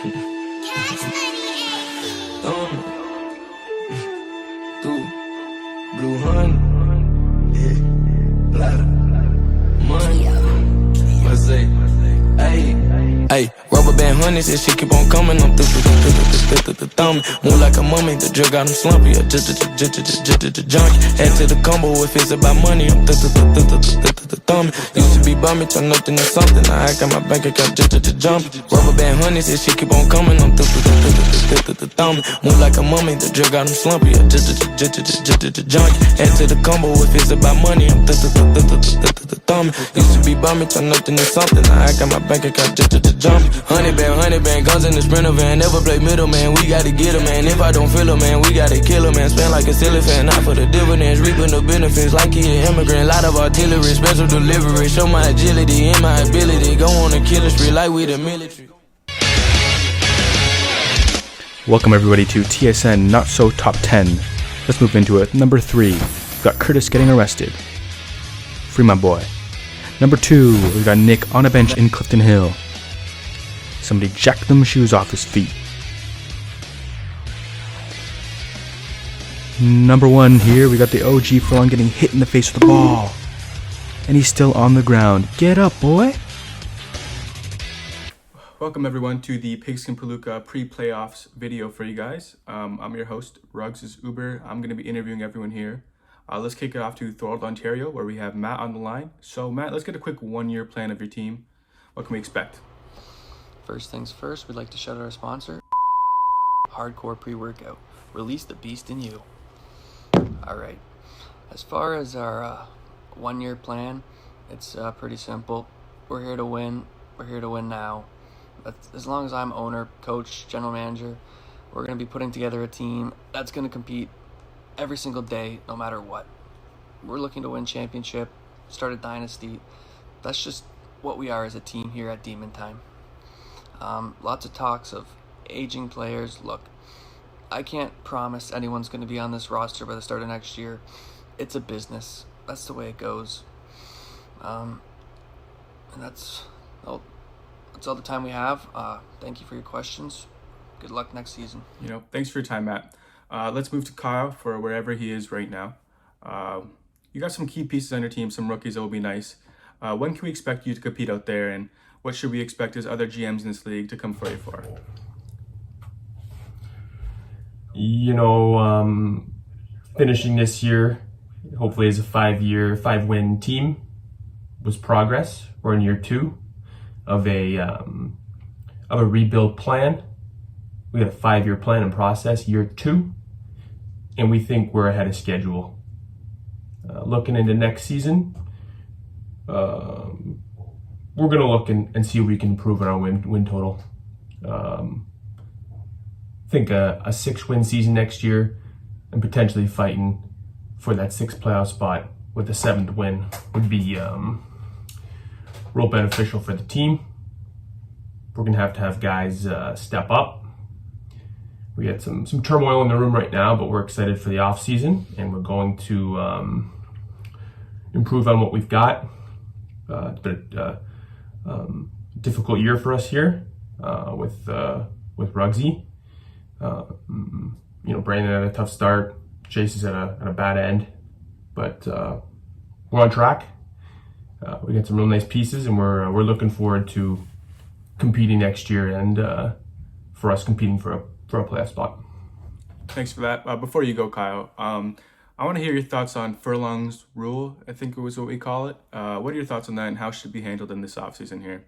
Thumbing through blue honey, yeah, lot of money. I say, hey, rubber band honeys, this shit keep on coming. I'm thumbing, move like a mummy. The drug got him slumpy, junkie. Head to the combo if it's about money. I'm thumbing. Used to be bumming, turn nothing to something. Now I got my bank account jumping. Rubber band honeys, this shit keep on coming. I'm thumbing, move like a mummy. The drug got him slumpy, junkie. Head to the combo if it's about money. I'm thumbing. Used to be bumming, turn nothing to something. Now I got my bank account jumping. 100 band, guns in the Sprinter van. Never play middle, man. We gotta get 'em, man. If I don't feel 'em, man, we gotta kill 'em, man. Spend like a silly fan, not for the dividends. Reaping the benefits like he an immigrant. Lot of artillery, special delivery. Show my agility and my ability. Go on a killing spree like we the military. Welcome everybody to TSN Not So Top 10. Let's move into it. Number 3, we've got Curtis getting arrested. Free my boy. Number 2, we've got Nick on a bench in Clifton Hill. Somebody jacked them shoes off his feet. Number 1 here, we got the OG Furlong getting hit in the face with the ball. And he's still on the ground. Get up, boy! Welcome everyone to the Pigskin Palooka pre-playoffs video for you guys. I'm your host, Ruggs is Uber. I'm going to be interviewing everyone here. Let's kick it off to Thorold, Ontario, where we have Matt on the line. So Matt, let's get a quick one-year plan of your team. What can we expect? First things first, we'd like to shout out our sponsor, Hardcore Pre-Workout. Release the beast in you. Alright, as far as our one-year plan, it's pretty simple. We're here to win. We're here to win now. But as long as I'm owner, coach, general manager, we're going to be putting together a team that's going to compete every single day, no matter what. We're looking to win championship, start a dynasty. That's just what we are as a team here at Demon Time. Lots of talks of aging players. Look, I can't promise anyone's going to be on this roster by the start of next year. It's a business. That's the way it goes. And that's all the time we have. Thank you for your questions. Good luck next season. Thanks for your time, Matt. Let's move to Kyle for wherever he is right now. You got some key pieces on your team, some rookies that will be nice. When can we expect you to compete out there, and what should we expect as other GMs in this league to come for you for? Finishing this year, hopefully as a 5-win team, was progress. We're in year 2 of a rebuild plan. We got a 5-year plan in process, year 2, and we think we're ahead of schedule. Looking into next season, we're going to look and see if we can improve on our win total. I think a 6-win season next year and potentially fighting for that 6th playoff spot with a 7th win would be real beneficial for the team. We're going to have guys step up. We got some turmoil in the room right now, but we're excited for the off season, and we're going to improve on what we've got. It's been a difficult year for us here with Ruggsy. Brandon had a tough start. Chase is at a bad end, but we're on track. We got some real nice pieces, and we're looking forward to competing next year and for us competing for a playoff spot. Thanks for that. Before you go, Kyle, I want to hear your thoughts on Furlong's rule. I think it was what we call it. What are your thoughts on that, and how should it be handled in this offseason here?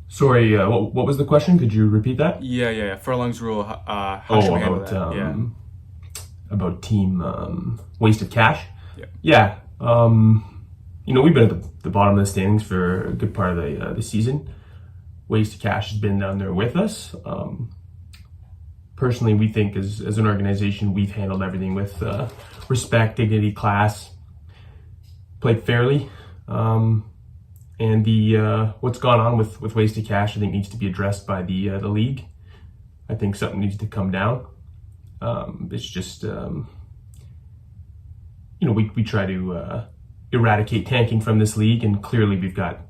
Sorry, what was the question? Could you repeat that? Yeah. Furlong's rule. How should we handle that? About team wasted cash. Yeah. We've been at the bottom of the standings for a good part of the season. Wasted cash has been down there with us. Personally, we think as an organization, we've handled everything with respect, dignity, class, played fairly. And the what's gone on with wasted cash, I think, needs to be addressed by the league. I think something needs to come down. It's just, we try to eradicate tanking from this league, and clearly we've got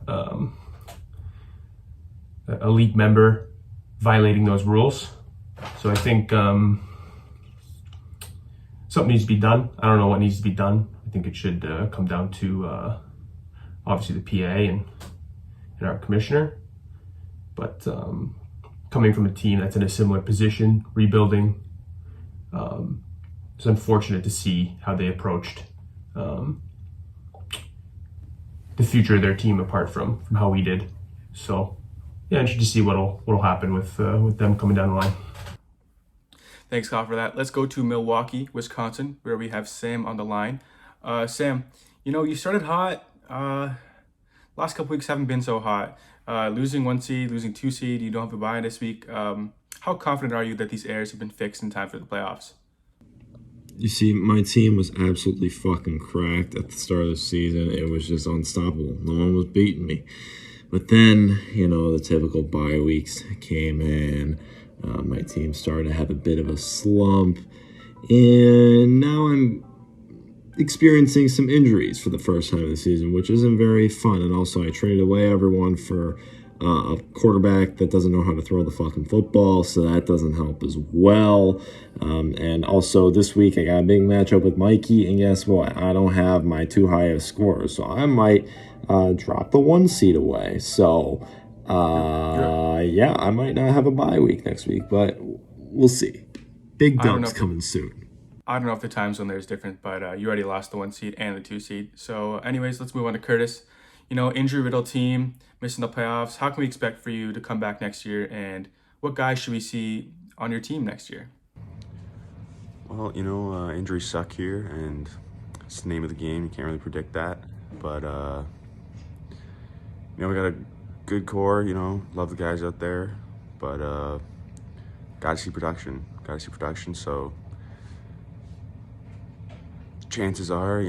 elite member violating those rules. So I think something needs to be done. I don't know what needs to be done. I think it should come down to obviously the PA and our commissioner. But coming from a team that's in a similar position, rebuilding, it's unfortunate to see how they approached the future of their team apart from how we did. So yeah, interested to see what'll happen with them coming down the line. Thanks, Kyle, for that. Let's go to Milwaukee, Wisconsin, where we have Sam on the line. Sam, you started hot. Last couple weeks haven't been so hot. Losing 1 seed, losing 2 seed, you don't have a bye this week. How confident are you that these errors have been fixed in time for the playoffs? You see, my team was absolutely fucking cracked at the start of the season. It was just unstoppable. No one was beating me. But then, the typical bye weeks came in. My team started to have a bit of a slump. And now I'm experiencing some injuries for the first time of the season, which isn't very fun. And also, I traded away everyone for a quarterback that doesn't know how to throw the fucking football, so that doesn't help as well. And also, this week, I got a big matchup with Mikey, and guess what? I don't have my 2 highest scorers, so I might drop the 1 seed away. So, yeah, I might not have a bye week next week, but we'll see. Big dumps coming soon. I don't know if the time zone there is different, but you already lost the 1 seed and the 2 seed. So anyways, let's move on to Curtis. Injury-riddled team, missing the playoffs. How can we expect for you to come back next year, and what guys should we see on your team next year? Well, injuries suck here, and it's the name of the game. You can't really predict that. But, we got a good core, love the guys out there. But got to see production. So chances are,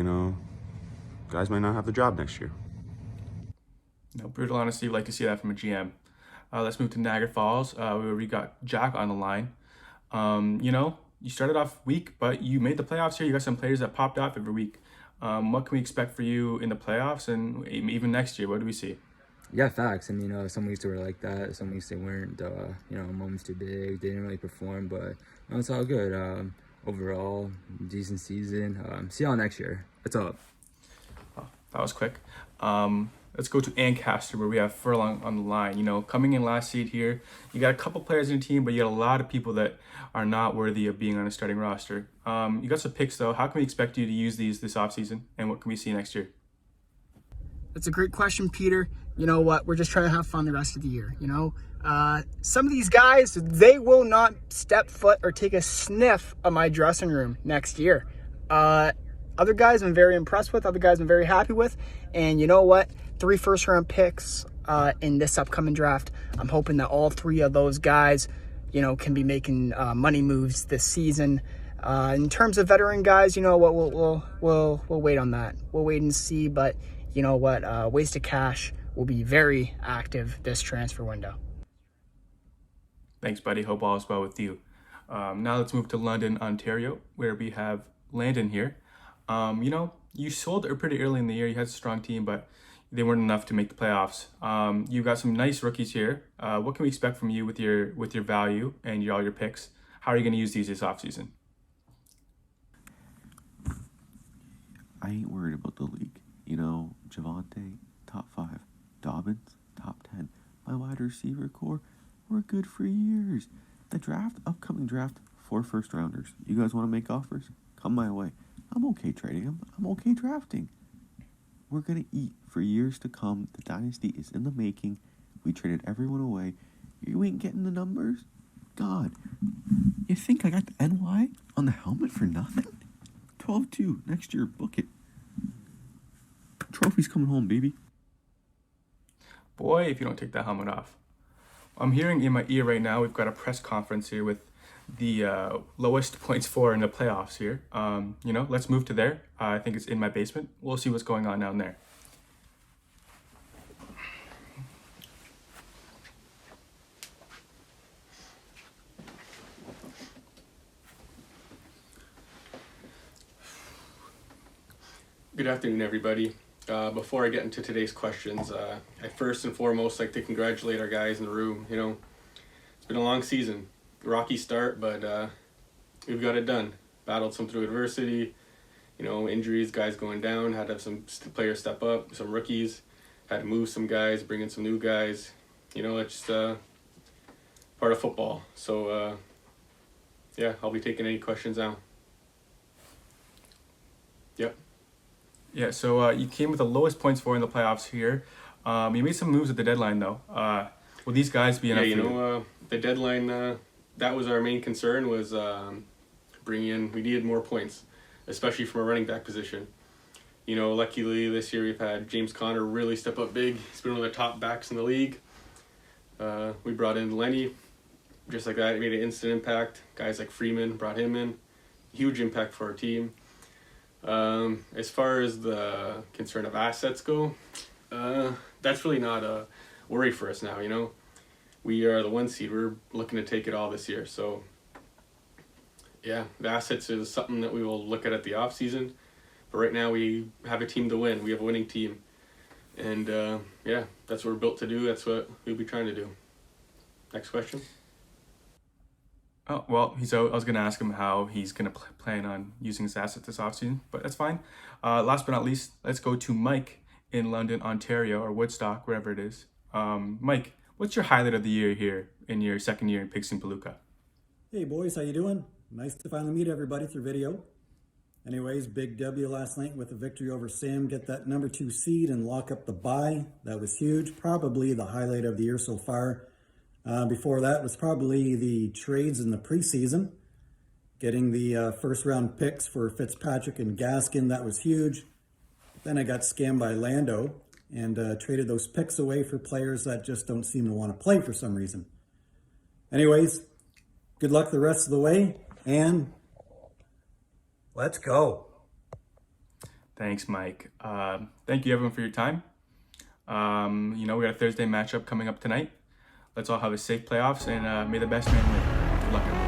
guys might not have the job next year. No, brutal honesty. We'd like to see that from a GM. Let's move to Niagara Falls, where we got Jack on the line. You started off weak, but you made the playoffs here. You got some players that popped off every week. What can we expect for you in the playoffs and even next year? What do we see? Yeah, facts. And, some weeks they were like that. Some weeks they weren't. Moments too big. They didn't really perform, but it's all good. Overall, decent season. See y'all next year. What's up? Oh, that was quick. Let's go to Ancaster, where we have Furlong on the line. Coming in last seed here, you got a couple players in your team, but you got a lot of people that are not worthy of being on a starting roster. You got some picks, though. How can we expect you to use these this offseason, and what can we see next year? That's a great question, Peter. You know what? We're just trying to have fun the rest of the year, Some of these guys, they will not step foot or take a sniff of my dressing room next year. Other guys I'm very impressed with, other guys I'm very happy with. And you know what? 3 first-round picks in this upcoming draft. I'm hoping that all 3 of those guys, can be making money moves this season. In terms of veteran guys, we'll wait on that. We'll wait and see. But you know what? Wasted Cash will be very active this transfer window. Thanks, buddy. Hope all is well with you. Now let's move to London, Ontario, where we have Landon here. You sold pretty early in the year. You had a strong team, but they weren't enough to make the playoffs. You got some nice rookies here. What can we expect from you with your value and all your picks? How are you going to use these this offseason? I ain't worried about the league. Javante, top 5. Dobbins, top 10. My wide receiver core, we're good for years. The upcoming draft, 4 first-rounders. You guys want to make offers? Come my way. I'm okay trading them. I'm okay drafting. We're going to eat for years to come. The dynasty is in the making. We traded everyone away. You ain't getting the numbers? God. You think I got the NY on the helmet for nothing? 12-2. Next year, book it. Trophy's coming home, baby. Boy, if you don't take that helmet off. I'm hearing in my ear right now, we've got a press conference here with the lowest points for in the playoffs here. Let's move to there. I think it's in my basement. We'll see what's going on down there. Good afternoon, everybody. Before I get into today's questions, I first and foremost like to congratulate our guys in the room. You know, it's been a long season, rocky start, but we've got it done. Battled some through adversity, you know, injuries, guys going down, had to have some players step up, some rookies, had to move some guys, bring in some new guys. You know, it's just part of football. So, yeah, I'll be taking any questions now. Yep. Yeah, so you came with the lowest points for in the playoffs here. You made some moves at the deadline, though. Will these guys be enough? Yeah, you know, the deadline, that was our main concern, was bringing in, we needed more points, especially from a running back position. You know, luckily this year we've had James Conner really step up big. He's been one of the top backs in the league. We brought in Lenny, just like that. It made an instant impact. Guys like Freeman, brought him in. Huge impact for our team. As far as the concern of assets go, that's really not a worry for us now, you know. We are the 1 seed. We're looking to take it all this year. So, yeah, the assets is something that we will look at the off season. But right now we have a team to win. We have a winning team. And, yeah, that's what we're built to do. That's what we'll be trying to do. Next question. Oh, well, I was going to ask him how he's going to plan on using his assets this offseason, but that's fine. Last but not least, let's go to Mike in London, Ontario, or Woodstock, wherever it is. Mike, what's your highlight of the year here in your second year in Pigskin Palooka? Hey boys, how you doing? Nice to finally meet everybody through video. Anyways, big W last night with a victory over Sam, get that number 2 seed and lock up the bye. That was huge, probably the highlight of the year so far. Before that was probably the trades in the preseason. Getting the first round picks for Fitzpatrick and Gaskin, that was huge. Then I got scammed by Lando and traded those picks away for players that just don't seem to want to play for some reason. Anyways, good luck the rest of the way, and let's go. Thanks, Mike. Thank you, everyone, for your time. You know, we got a Thursday matchup coming up tonight. Let's all have a safe playoffs, and may the best man win. Good luck, everyone.